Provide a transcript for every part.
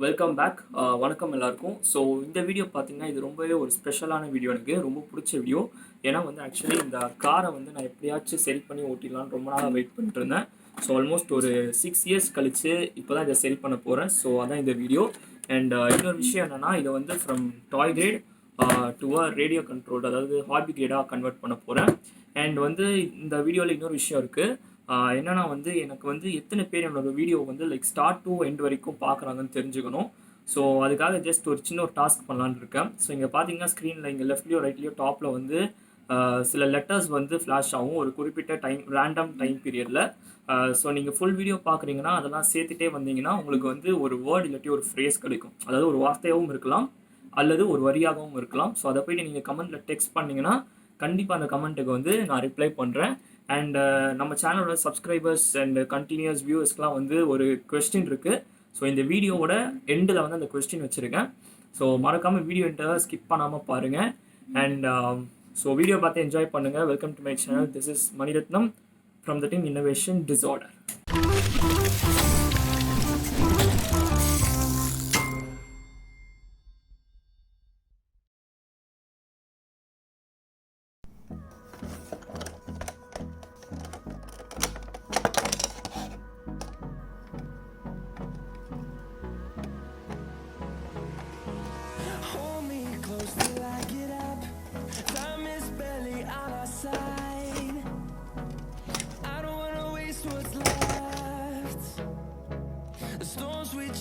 Welcome back. வணக்கம் எல்லாருக்கும். So இந்த வீடியோ பார்த்தீங்கன்னா இது ரொம்பவே ஒரு ஸ்பெஷலான வீடியோ, எனக்கு ரொம்ப பிடிச்ச வீடியோ. ஏன்னா வந்து ஆக்சுவலி இந்த காரை வந்து நான் எப்படியாச்சும் செல் பண்ணி ஓட்டிடலான்னு ரொம்ப நாளாக வெயிட் பண்ணிட்டு இருந்தேன். ஸோ ஆல்மோஸ்ட் ஒரு 6 இயர்ஸ் கழிச்சு இப்போ தான் இதை செல் பண்ண போகிறேன். ஸோ அதான் இந்த வீடியோ. அண்ட் இன்னொரு விஷயம் என்னென்னா, இதை வந்து from toy grade to a radio control, அதாவது ஹாபி கிரேடாக கன்வெர்ட் பண்ண போகிறேன். அண்ட் வந்து இந்த வீடியோவில் இன்னொரு விஷயம் இருக்குது. என்னன்னா வந்து எனக்கு வந்து எத்தனை பேர் என்னோட வீடியோ வந்து லைக் ஸ்டார்ட் டு எண்ட் வரைக்கும் பார்க்குறாங்கன்னு தெரிஞ்சுக்கணும். ஸோ அதுக்காக ஜஸ்ட் ஒரு சின்ன ஒரு டாஸ்க் பண்ணலான்னு இருக்கேன். ஸோ இங்கே பார்த்தீங்கன்னா ஸ்க்ரீனில் இங்கே லெஃப்ட்லேயோ ரைட்லேயோ டாப்பில் வந்து சில லெட்டர்ஸ் வந்து ஃப்ளாஷ் ஆகும் ஒரு குறிப்பிட்ட ரேண்டம் டைம் பீரியடில். ஸோ நீங்கள் ஃபுல் வீடியோ பார்க்குறீங்கன்னா அதெல்லாம் சேர்த்துட்டே வந்தீங்கன்னா உங்களுக்கு வந்து ஒரு வேர்டு இல்லாட்டி ஒரு ஃப்ரேஸ் கிடைக்கும். அதாவது ஒரு வார்த்தையாகவும் இருக்கலாம் அல்லது ஒரு வரியாகவும் இருக்கலாம். ஸோ அதை போய்ட்டு நீங்கள் கமெண்ட்டில் டெக்ஸ்ட் பண்ணிங்கன்னா கண்டிப்பாக அந்த கமெண்ட்டுக்கு வந்து நான் ரிப்ளை பண்ணுறேன். அண்ட் நம்ம சேனலோட சப்ஸ்கிரைபர்ஸ் அண்ட் கண்டினியூஸ் வியூவர்ஸ்க்குலாம் வந்து ஒரு கொஸ்டின் இருக்குது. ஸோ இந்த வீடியோவோட எண்டில் வந்து அந்த கொஸ்டின் வச்சுருக்கேன். ஸோ மறக்காமல் வீடியோ ஸ்கிப் பண்ணாமல் பாருங்கள். அண்ட் ஸோ வீடியோ பார்த்து என்ஜாய் பண்ணுங்கள். Welcome to my channel. This is Maniratnam from the team innovation disorder.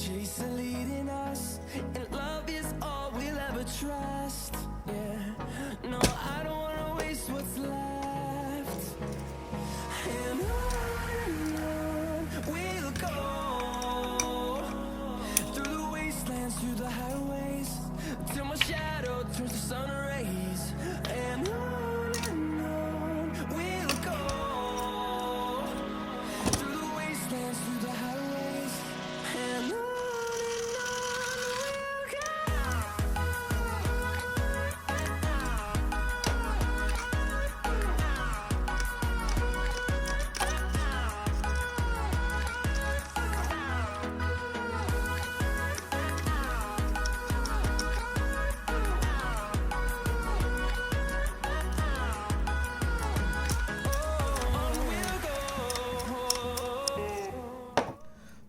Chase are leading us, and love is all we'll ever trust. Yeah, no, I don't wanna waste what's left. And on we'll go, through the wastelands, through the highways, till my shadow turns to sun rays. And on we'll go, through the wastelands, through the highways, and on.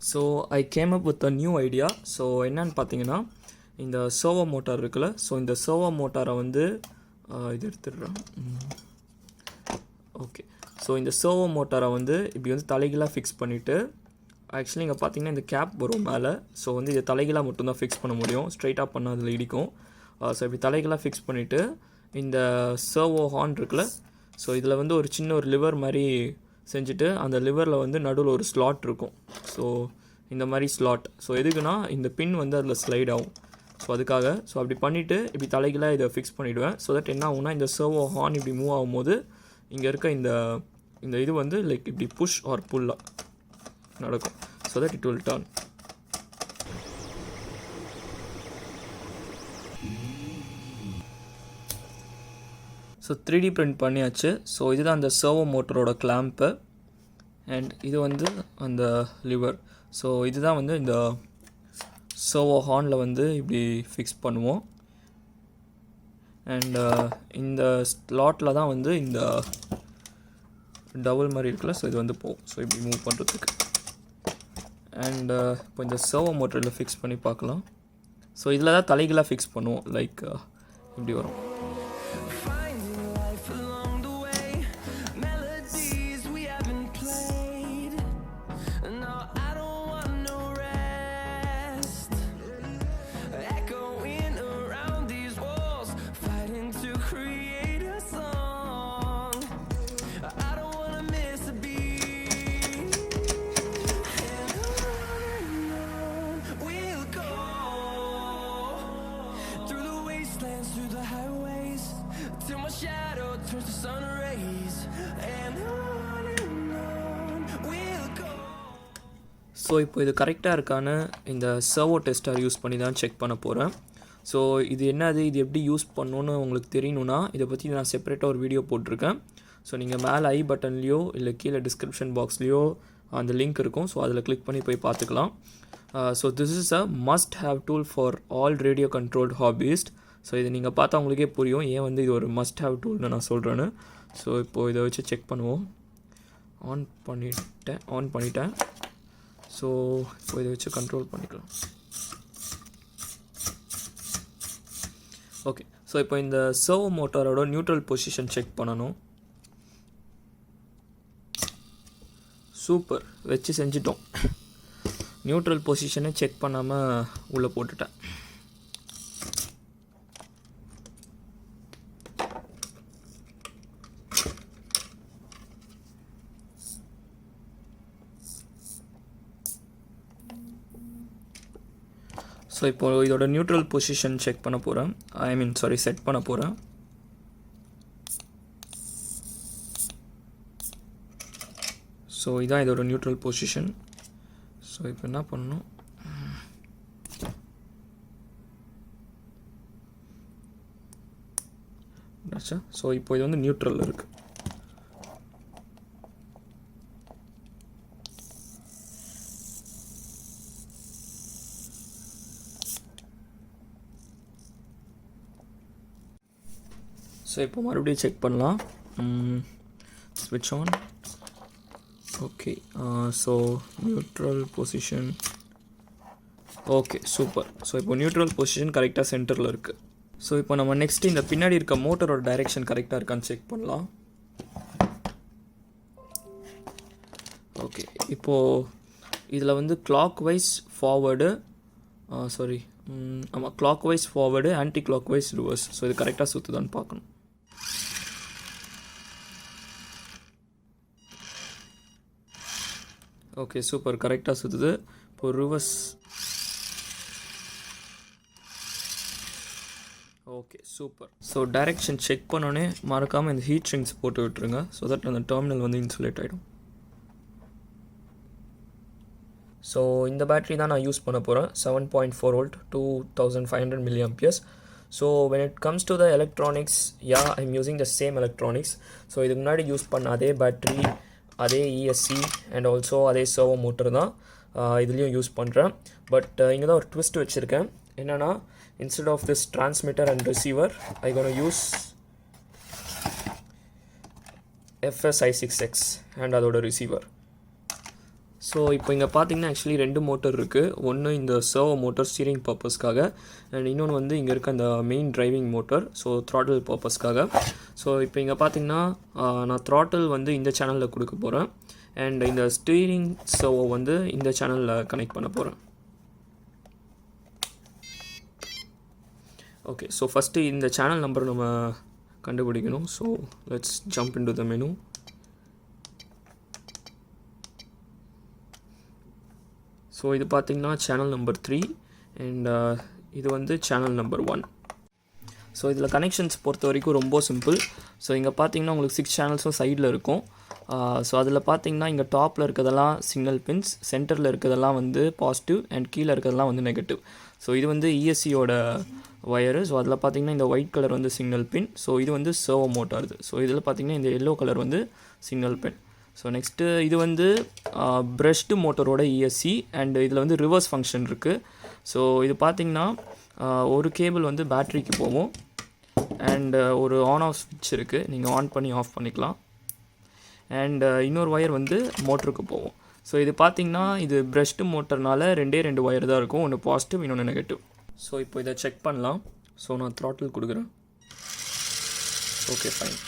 So I came up with a new idea. So என்னன்னு பார்த்தீங்கன்னா, இந்த servo motor இருக்குல்ல, so இந்த servo மோட்டாரை வந்து இது எடுத்துடுறோம். Okay, so இந்த servo மோட்டாரை வந்து இப்படி வந்து தலைகீழாக ஃபிக்ஸ் பண்ணிவிட்டு, ஆக்சுவலி இங்கே பார்த்தீங்கன்னா இந்த கேப் வரும் மேலே. ஸோ வந்து இதை தலைகீழாக மட்டும்தான் ஃபிக்ஸ் பண்ண முடியும், ஸ்ட்ரைட்டாக பண்ணால் அதில் இடிக்கும். ஸோ இப்படி தலைகீழாக ஃபிக்ஸ் பண்ணிவிட்டு இந்த சர்வோ ஹார்ன் இருக்குல்ல, ஸோ இதில் வந்து ஒரு சின்ன ஒரு லிவர் மாதிரி செஞ்சுட்டு அந்த லிவரில் வந்து நடுவில் ஒரு ஸ்லாட் இருக்கும். ஸோ இந்த மாதிரி ஸ்லாட், ஸோ எதுக்குன்னா இந்த பின் வந்து அதில் ஸ்லைட் ஆகும். ஸோ அதுக்காக ஸோ அப்படி பண்ணிவிட்டு இப்படி தலைகீழாக இதை ஃபிக்ஸ் பண்ணிவிடுவேன். ஸோ தட் என்ன ஆகும்னா, இந்த சர்வோ ஹார்ன் இப்படி மூவ் ஆகும்போது இங்கே இருக்க இந்த இது வந்து லைக் இப்படி புஷ் ஆர் புல்லாக நடக்கும். So that it will turn. So 3D print பண்ணியாச்சு. ஸோ இதுதான் அந்த சர்வோ மோட்டரோட கிளாம்ப்பு, அண்ட் இது வந்து அந்த லிவர். ஸோ இதுதான் வந்து இந்த சர்வோ ஹார்னில் வந்து இப்படி ஃபிக்ஸ் பண்ணுவோம். அண்ட் இந்த ஸ்லாட்டில் தான் வந்து இந்த டபுள் மாதிரி இருக்குல்ல, ஸோ இது வந்து போகும். ஸோ இப்படி மூவ் பண்ணுறதுக்கு. அண்ட் இப்போ இந்த சர்வோ மோட்டரில் ஃபிக்ஸ் பண்ணி பார்க்கலாம். ஸோ இதில் தான் தலைகளாக ஃபிக்ஸ் பண்ணுவோம், லைக் இப்படி வரும். Through the highways, till my shadow turns to sun rays, and on we'll go. So இப்போ இது கரெக்டாக இருக்கான்னு இந்த சர்வோ டெஸ்டர் யூஸ் பண்ணி தான் செக் பண்ண போகிறேன். ஸோ இது என்னது, இது எப்படி யூஸ் பண்ணணுன்னு உங்களுக்கு தெரியணுன்னா இதை பற்றி நான் செப்பரேட்டாக ஒரு வீடியோ போட்டிருக்கேன். ஸோ நீங்கள் மேலே ஐ பட்டன்லேயோ இல்லை கீழே டிஸ்கிரிப்ஷன் பாக்ஸ்லேயோ அந்த லிங்க் இருக்கும். ஸோ அதில் கிளிக் பண்ணி போய் பார்த்துக்கலாம். So this is a must have tool for all radio controlled hobbyist. So இது நீங்கள் பார்த்தா உங்களுக்கே புரியும் ஏன் வந்து இது ஒரு மஸ்ட் ஹாவ் டூல்னு நான் சொல்கிறேன்னு. ஸோ இப்போது இதை வச்சு செக் பண்ணுவோம். ஆன் பண்ணிட்டேன். ஸோ இப்போ இதை வச்சு கண்ட்ரோல் பண்ணிக்கலாம். ஓகே, ஸோ இப்போ இந்த சர்வோ மோட்டாரோட நியூட்ரல் பொசிஷன் செக் பண்ணணும். சூப்பர், வச்சு செஞ்சிட்டோம். நியூட்ரல் பொசிஷனை செக் பண்ணாமல் உள்ளே போட்டுட்டேன். ஸோ இப்போது இதோட நியூட்ரல் பொசிஷன் செக் பண்ண போகிறேன். செட் பண்ண போகிறேன். ஸோ இதான் இதோட நியூட்ரல் பொசிஷன். ஸோ இப்போ என்ன பண்ணணும், ஸோ இப்போ இது வந்து நியூட்ரல் இருக்குது. ஸோ இப்போ மறுபடியும் செக் பண்ணலாம். ஸ்விட்ச் on. Okay, so neutral position. Okay, super. So இப்போ நியூட்ரல் பொசிஷன் கரெக்டாக சென்டரில் இருக்குது. ஸோ இப்போ நம்ம நெக்ஸ்ட்டு இந்த பின்னாடி இருக்க மோட்டரோட டைரெக்ஷன் கரெக்டாக இருக்கான்னு செக் பண்ணலாம். ஓகே, இப்போது இதில் வந்து கிளாக் வைஸ் ஃபார்வேர்டு ஆமாம், clockwise forward, anti clockwise reverse. So இது கரெக்டாக சுற்றுதான்னு பார்க்கணும். ஓகே, சூப்பர், கரெக்டாக சுற்றுது. இப்போ reverse. Okay, super. So direction check பண்ணோன்னே மறக்காமல் இந்த ஹீட் ஷிங்க்ஸ் போட்டு விட்டுருங்க. ஸோ தட் அந்த டெர்மினல் வந்து இன்சுலேட் ஆகிடும். ஸோ இந்த பேட்டரி தான் நான் யூஸ் பண்ண போகிறேன். 7.4 volt 2500 mAh. So when it comes to the electronics, I'm using the same electronics. So இதுக்கு முன்னாடி யூஸ் பண்ண அதே பேட்ரி, அதே ESC அண்ட் ஆல்சோ அதே சர்வோ மோட்டர் தான் இதுலேயும் யூஸ் பண்ணுறேன். பட் இங்கே தான் ஒரு ட்விஸ்ட் வச்சுருக்கேன். என்னென்னா, instead of this transmitter and receiver, I gonna use FSI6X and அதோட ரிசீவர். ஸோ இப்போ இங்கே பார்த்தீங்கன்னா ஆக்சுவலி 2 மோட்டர் இருக்குது. ஒன்று இந்த சர்வோ மோட்டர் ஸ்டீரிங் பர்பஸ்க்காக, அண்ட் இன்னொன்று வந்து இங்கே இருக்க அந்த main driving motor, so throttle பர்பஸ்க்காக. ஸோ இப்போ இங்கே பார்த்தீங்கன்னா நான் த்ராட்டில் வந்து இந்த சேனலில் கொடுக்க போகிறேன், அண்ட் இந்த ஸ்டீரிங் சர்வோ வந்து இந்த சேனலில் கனெக்ட் பண்ண போகிறேன். ஓகே, ஸோ ஃபஸ்ட்டு இந்த சேனல் நம்பர் நம்ம கண்டுபிடிக்கணும். So let's jump in to the menu. So இது பார்த்திங்கன்னா சேனல் நம்பர் 3 அண்ட் இது வந்து சேனல் நம்பர் 1. ஸோ இதில் கனெக்ஷன்ஸ் பொறுத்த வரைக்கும் ரொம்ப சிம்பிள். ஸோ இங்கே பார்த்தீங்கன்னா உங்களுக்கு 6 சேனல்ஸும் சைடில் இருக்கும். ஸோ அதில் பார்த்தீங்கன்னா இங்கே டாப்பில் இருக்கிறதெல்லாம் சிக்னல் பின்ஸ், சென்டரில் இருக்கிறதெல்லாம் வந்து பாசிட்டிவ், அண்ட் கீழே இருக்கிறதெல்லாம் வந்து நெகட்டிவ். ஸோ இது வந்து ESCயோட ஒயரு. ஸோ அதில் பார்த்தீங்கன்னா இந்த ஒயிட் கலர் வந்து சிக்னல் பின். ஸோ இது வந்து சர்வோ மோட்டார். ஸோ இதில் பார்த்தீங்கன்னா இந்த எல்லோ கலர் வந்து சிக்னல் பின். ஸோ நெக்ஸ்ட்டு இது வந்து ப்ரஷ்டு மோட்டரோட ESC, அண்ட் இதில் வந்து ரிவர்ஸ் ஃபங்க்ஷன் இருக்குது. ஸோ இது பார்த்திங்கன்னா ஒரு கேபிள் வந்து பேட்ரிக்கு போகும், அண்ட் ஒரு ஆன் ஆஃப் ஸ்விட்ச் இருக்குது, நீங்கள் ஆன் பண்ணி ஆஃப் பண்ணிக்கலாம். அண்ட் இன்னொரு ஒயர் வந்து மோட்டருக்கு போகும். ஸோ இது பார்த்திங்கன்னா இது ப்ரஷ்டு மோட்டர்னால 2 ஒயர் தான் இருக்கும், ஒன்று பாசிட்டிவ், இன்னொன்று நெகட்டிவ். ஸோ இப்போ இதை செக் பண்ணலாம். ஸோ நான் த்ராட்டில் கொடுக்குறேன். Okay, fine.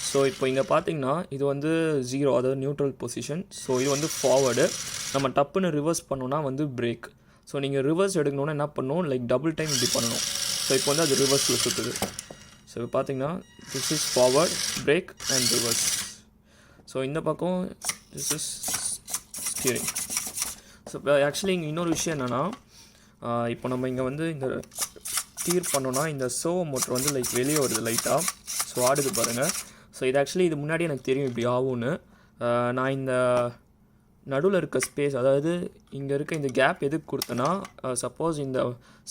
ஸோ இப்போ இங்கே பார்த்தீங்கன்னா இது வந்து 0, அதாவது நியூட்ரல் பொசிஷன். ஸோ இது வந்து ஃபார்வர்டு. நம்ம டப்புன்னு ரிவர்ஸ் பண்ணோன்னா வந்து பிரேக். ஸோ நீங்கள் ரிவர்ஸ் எடுக்கணுன்னா என்ன பண்ணணும், லைக் டபுள் டைம் இப்படி பண்ணணும். ஸோ இப்போ வந்து அது ரிவர்ஸில் சுற்றுது. ஸோ இப்போ பார்த்தீங்கன்னா this is forward, break and reverse. So இந்த பக்கம் திஸ் இஸ் ஸ்டீரிங். ஸோ இப்போ ஆக்சுவலி இங்கே இன்னொரு விஷயம் என்னென்னா, இப்போ நம்ம இங்கே வந்து இந்த டீர் பண்ணோன்னா இந்த சர்வோ மோட்டர் வந்து லைக் வெளியே வருது லைட்டாக. ஸோ ஆடுது பாருங்கள். ஸோ இது ஆக்சுவலி இது முன்னாடி எனக்கு தெரியும் இப்படி ஆகும்னு. நான் இந்த நடுவில் இருக்க ஸ்பேஸ், அதாவது இங்கே இருக்க இந்த கேப் எதுக்கு கொடுத்தனா, சப்போஸ் இந்த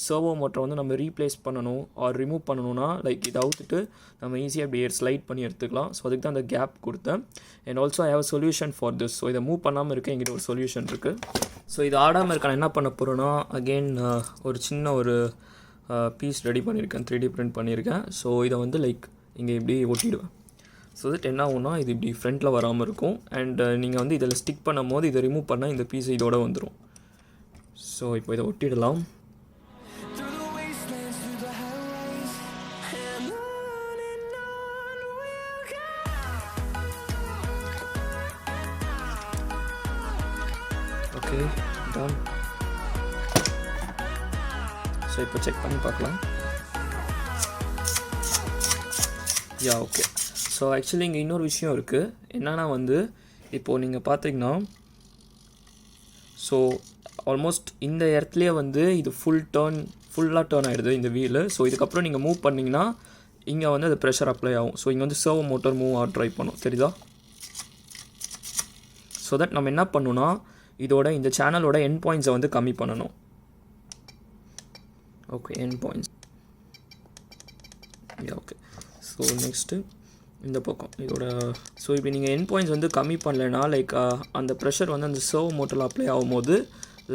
சர்வோ மோட்டரை வந்து நம்ம ரீப்ளேஸ் பண்ணணும் ஆர் ரிமூவ் பண்ணணும்னா லைக் இதை அவுத்துட்டு நம்ம ஈஸியாக இப்படி ஸ்லைட் பண்ணி எடுத்துக்கலாம். ஸோ அதுக்கு தான் அந்த கேப் கொடுத்தேன். And also I have a solution for this. So இதை மூவ் பண்ணாமல் இருக்க எங்கிட்ட ஒரு சொல்யூஷன் இருக்குது. ஸோ இது ஆடாமல் இருக்க நான் என்ன பண்ண போகிறேன்னா, அகெயின் ஒரு சின்ன ஒரு பீஸ் ரெடி பண்ணியிருக்கேன், 3D பிரிண்ட் பண்ணியிருக்கேன். ஸோ இதை வந்து லைக் இங்கே இப்படி ஒட்டிடுவேன். ஸோ தட் என்ன ஆகும்னா இது இப்படி ஃப்ரண்ட்டில் வராமல் இருக்கும். அண்ட் நீங்கள் வந்து இதில் ஸ்டிக் பண்ணும் போது இதை ரிமூவ் பண்ணால் இந்த பீஸ் இதோட வந்துடும். ஸோ இப்போ இதை ஒட்டிடலாம். Okay done. ஸோ இப்போ செக் பண்ணி பார்க்கலாம். Yeah okay. ஸோ ஆக்சுவலி இங்கே இன்னொரு விஷயம் இருக்குது. என்னென்னா வந்து இப்போது நீங்கள் பார்த்தீங்கன்னா, ஸோ ஆல்மோஸ்ட் இந்த இடத்துலையே வந்து இது ஃபுல்லாக டேர்ன் ஆகிடுது இந்த வீலு. ஸோ இதுக்கப்புறம் நீங்கள் மூவ் பண்ணிங்கன்னா இங்கே வந்து அது ப்ரெஷர் அப்ளை ஆகும். ஸோ இங்கே வந்து சர்வோ மோட்டர் மூவ் ஆக ட்ரை பண்ணும், தெரியுதா? ஸோ தட் நம்ம என்ன பண்ணணும்னா இதோட இந்த சேனலோட எண்ட் பாயிண்ட்ஸை வந்து கம்மி பண்ணணும். Okay, end points. Okay. So next இந்த பக்கம் இதோட. ஸோ இப்போ நீங்கள் எண்ட் பாயிண்ட்ஸ் வந்து கம்மி பண்ணலைன்னா லைக் அந்த ப்ரெஷர் வந்து அந்த சர்வோ மோட்டரில் அப்ளை ஆகும்போது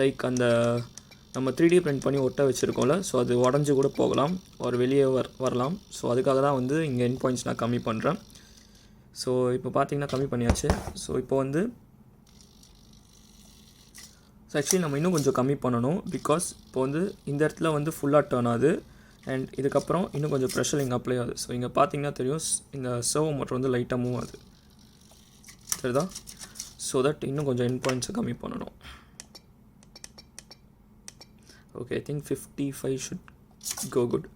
லைக் அந்த நம்ம 3D பிரிண்ட் பண்ணி ஒட்ட வச்சுருக்கோம்ல, ஸோ அது உடஞ்சி கூட போகலாம், ஒரு வெளியே வரலாம். ஸோ அதுக்காக தான் வந்து இங்கே எண்ட் பாயிண்ட்ஸ் நான் கம்மி பண்ணுறேன். ஸோ இப்போ பார்த்தீங்கன்னா கம்மி பண்ணியாச்சு. ஸோ இப்போ வந்து ஆக்சுவலி நம்ம இன்னும் கொஞ்சம் கம்மி பண்ணணும். பிகாஸ் இப்போ வந்து இந்த இடத்துல வந்து ஃபுல்லாக டர்ன் ஆகுது. அண்ட் இதுக்கப்புறம் இன்னும் கொஞ்சம் ப்ரெஷர் இங்கே அப்ளை ஆகுது. ஸோ இங்கே பார்த்தீங்கன்னா தெரியும் இந்த சர்வோ மோட்டர் வந்து லைட்டாக மூவ் ஆகுது, சரிதா? ஸோ தட் இன்னும் கொஞ்சம் எண்ட் பாயிண்ட்ஸை கம்மி பண்ணணும். Okay, I think 55 should go good.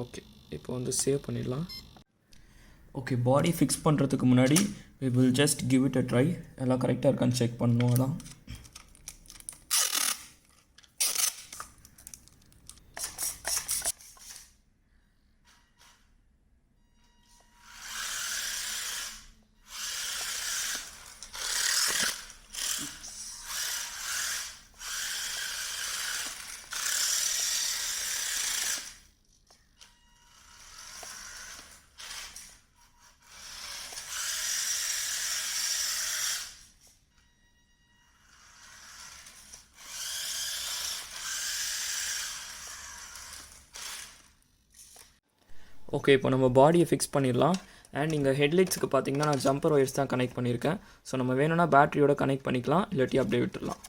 Okay, இப்போ வந்து சேவ் பண்ணிடலாம். ஓகே, பாடி ஃபிக்ஸ் பண்ணுறதுக்கு முன்னாடி we will just give it a try. எல்லாம் கரெக்டாக இருக்கான்னு செக் பண்ணணும். அதான் ஓகே. இப்போ நம்ம பாடியை ஃபிக்ஸ் பண்ணிடலாம். அண்ட் இங்கே ஹெட்லைட்ஸுக்கு பார்த்தீங்கன்னா நான் ஜம்பர் ஒயர்ஸ் தான் கனெக்ட் பண்ணியிருக்கேன். ஸோ நம்ம வேணும்னா பேட்டரியோட கனெக்ட் பண்ணிக்கலாம், இல்லாட்டி அப்படியே விட்டுடலாம்.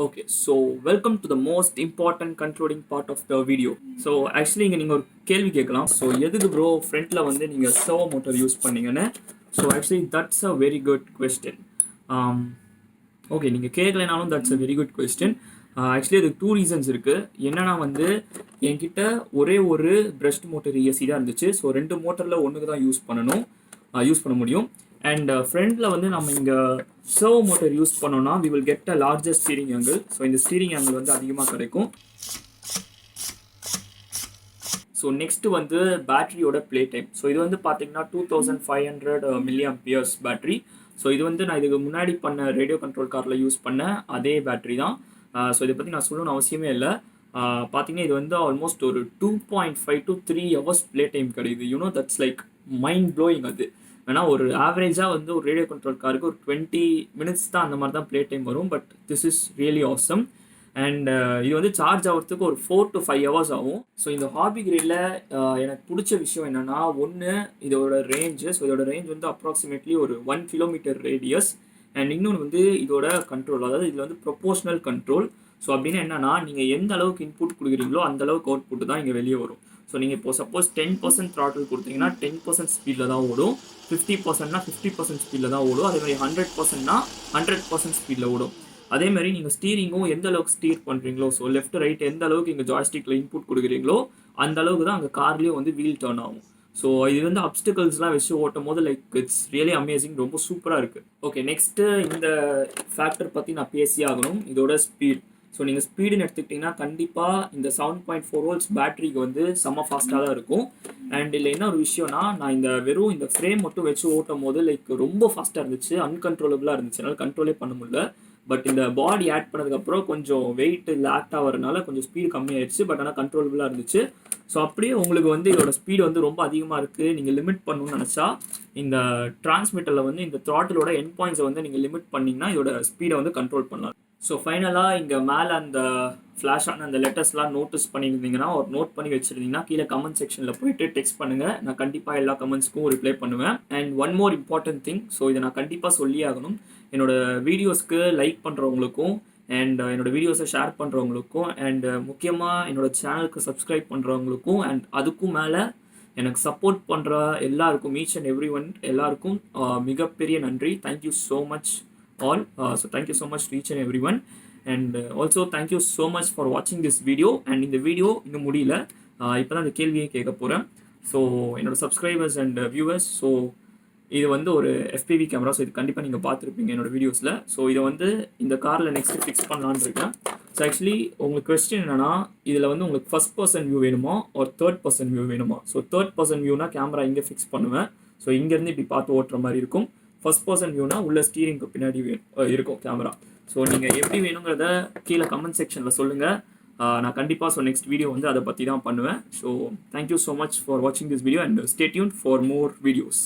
Okay, so welcome to the most important controlling part of the video. So actually இங்கே நீங்கள் ஒரு கேள்வி கேட்கலாம். ஸோ எதுக்கு ப்ரோ ஃப்ரண்ட்டில் வந்து நீங்கள் சர்வோ மோட்டர் யூஸ் பண்ணீங்கன்னு. So actually that's a very good question. Okay, நீங்கள் கேட்கலைனாலும் that's a very good question. Actually அதுக்கு 2 ரீசன்ஸ் இருக்குது. என்னென்னா வந்து என்கிட்ட ஒரே ஒரு பிரஸ்ட் மோட்டர் ESC தான் இருந்துச்சு. ஸோ 2 மோட்டரில் ஒன்றுக்கு தான் யூஸ் பண்ண முடியும். அண்ட் ஃப்ரண்டில் வந்து நம்ம இங்கே சர்வோ மோட்டர் யூஸ் பண்ணோம்னா we will get a larger steering angle. So இந்த ஸ்டீரிங் ஆங்கிள் வந்து அதிகமாக கிடைக்கும். ஸோ நெக்ஸ்ட்டு வந்து பேட்டரியோட ப்ளே டைம். ஸோ இது வந்து பார்த்தீங்கன்னா 2500 mAh பேட்டரி. ஸோ இது வந்து நான் இதுக்கு முன்னாடி பண்ண ரேடியோ கண்ட்ரோல் காரில் யூஸ் பண்ண அதே பேட்டரி தான். ஸோ இதை பற்றி நான் சொல்லணும்னு அவசியமே இல்லை. பார்த்தீங்கன்னா இது வந்து ஆல்மோஸ்ட் ஒரு 2.5 to 3 hours ப்ளே டைம் கிடைக்குது. You know that's like mind blowing. அது ஏன்னா ஒரு ஆவரேஜாக வந்து ஒரு ரேடியோ கண்ட்ரோல் காருக்கு ஒரு 20 minutes தான் அந்த மாதிரி தான் ப்ளே டைம் வரும். But this is really awesome. And இது வந்து சார்ஜ் ஆகிறதுக்கு ஒரு 4 to 5 hours ஆகும். ஸோ இந்த ஹாபி கிரேடில் எனக்கு பிடிச்ச விஷயம் என்னென்னா, ஒன்று இதோட ரேஞ்சு. ஸோ இதோட ரேஞ்ச் வந்து அப்ராக்சிமேட்லி ஒரு 1 kilometer ரேடியஸ். அண்ட் இன்னொன்று வந்து இதோட கண்ட்ரோல், அதாவது இதில் வந்து ப்ரொபோஷனல் கண்ட்ரோல். ஸோ அப்படின்னு என்னென்னா, நீங்கள் எந்த அளவுக்கு இன்புட் கொடுக்குறீங்களோ அந்த அளவுக்கு அவுட்புட் தான் இங்கே வெளியே வரும். ஸோ நீங்கள் இப்போ சப்போஸ் 10% த்ராட்டில் கொடுத்தீங்கன்னா 10% ஸ்பீடில் தான் ஓடும். 50%னா 50% ஸ்பீடில் தான் ஓடும். அதே மாதிரி 100%னா 100% ஸ்பீடில் ஓடும். அதேமாதிரி நீங்கள் ஸ்டீரிங்கும் எந்த அளவுக்கு ஸ்டீர் பண்ணுறீங்களோ, ஸோ லெஃப்ட் ரைட் எந்த அளவுக்கு இங்கே ஜாய்ஸ்டிக்கில் இன்புட் கொடுக்குறீங்களோ அந்த அளவுக்கு தான் அங்கே கார்லேயும் வந்து வீல் டர்ன் ஆகும். ஸோ இது வந்து அப்டிக்கல்ஸ்லாம் வச்சு ஓட்டும் போது லைக் இட்ஸ் ரியலி அமேசிங், ரொம்ப சூப்பராக இருக்குது. ஓகே, நெக்ஸ்ட்டு இந்த ஃபேக்டர் பற்றி நான் பேசி ஆகணும், இதோட ஸ்பீட். ஸோ நீங்கள் ஸ்பீடுன்னு எடுத்துக்கிட்டிங்கன்னா கண்டிப்பாக இந்த 7.4 volts பேட்டரிக்கு வந்து செம்ம ஃபாஸ்ட்டாக தான் இருக்கும். அண்ட் இல்லை என்ன ஒரு விஷயம்னா, நான் இந்த வெறும் இந்த ஃப்ரேம் மட்டும் வச்சு ஓட்டும் போது லைக் ரொம்ப ஃபாஸ்ட்டாக இருந்துச்சு, அன்கண்ட்ரோலபிளாக இருந்துச்சு, என்னால் கண்ட்ரோலே பண்ண முடியல. பட் இந்த பாடி ஆட் பண்ணதுக்கப்புறம் கொஞ்சம் வெயிட் லேக்ட் ஆகிறதுனால கொஞ்சம் ஸ்பீடு கம்மியாயிடுச்சு. பட் ஆனால் கண்ட்ரோலபிளாக இருந்துச்சு. ஸோ அப்படியே உங்களுக்கு வந்து இதோட ஸ்பீடு வந்து ரொம்ப அதிகமாக இருக்குது, நீங்கள் லிமிட் பண்ணணும்னு நினச்சா இந்த டிரான்ஸ்மிட்டரில் வந்து இந்த த்ராட்டிலோட எண்ட் பாயிண்ட்ஸை வந்து நீங்கள் லிமிட் பண்ணிங்கன்னா இதோட ஸ்பீடை வந்து கண்ட்ரோல் பண்ணலாம். ஸோ ஃபைனலாக இங்கே மேலே அந்த ஃப்ளாஷான அந்த லெட்டர்ஸ்லாம் நோட்டீஸ் பண்ணியிருந்தீங்கன்னா ஒரு நோட் பண்ணி வச்சுருந்தீங்கன்னா கீழே கமெண்ட் செக்ஷனில் போயிட்டு டெக்ஸ்ட் பண்ணுங்கள். நான் கண்டிப்பாக எல்லா கமெண்ட்ஸ்க்கும் ரிப்ளை பண்ணுவேன். And one more important thing, so இதை நான் கண்டிப்பாக சொல்லி ஆகணும். என்னோடய வீடியோஸ்க்கு லைக் பண்ணுறவங்களுக்கும் அண்ட் என்னோடய வீடியோஸை ஷேர் பண்ணுறவங்களுக்கும் அண்ட் முக்கியமாக என்னோடய சேனலுக்கு சப்ஸ்கிரைப் பண்ணுறவங்களுக்கும் அண்ட் அதுக்கும் மேலே எனக்கு சப்போர்ட் பண்ணுற எல்லாருக்கும், ஈச் அண்ட் எவ்ரி ஒன் எல்லாருக்கும் மிகப்பெரிய நன்றி. Thank you so much all. So thank you so much to each and everyone, and also thank you so much for watching this video. And இந்த video இன்னும் முடியல, இப்போ தான் இந்த கேள்வியை கேட்க போகிறேன். ஸோ என்னோட சப்ஸ்கிரைபர்ஸ் அண்ட் வியூவர்ஸ், ஸோ இது வந்து ஒரு FPV கேமரா. ஸோ இது கண்டிப்பாக நீங்கள் பார்த்துருப்பீங்க என்னோடய வீடியோஸில். ஸோ இதை வந்து இந்த காரில் நெக்ஸ்ட்டு ஃபிக்ஸ் பண்ணலான்னு இருக்கேன். ஸோ ஆக்சுவலி உங்களுக்கு கொஸ்டின் என்னென்னா, இதில் வந்து உங்களுக்கு ஃபஸ்ட் பர்சன் வியூ வேணுமா ஒரு தேர்ட் பர்சன் வியூ வேணுமா? ஸோ தேர்ட் பர்சன் வியூனா கேமரா இங்கே ஃபிக்ஸ் பண்ணுவேன். ஸோ இங்கேருந்து இப்படி பார்த்து ஓட்டுற மாதிரி இருக்கும். ஃபர்ஸ்ட் பர்சன் வியூனா உள்ள ஸ்டீரிங்க்கு பின்னாடி இருக்கும் கேமரா. ஸோ நீங்கள் எப்படி வேணுங்கிறத கீழே கமெண்ட் செக்ஷனில் சொல்லுங்கள். நான் கண்டிப்பாக நெக்ஸ்ட் வீடியோ வந்து அதை பற்றி தான் பண்ணுவேன். So thank you so much for வாட்சிங் this video and stay tuned for more videos.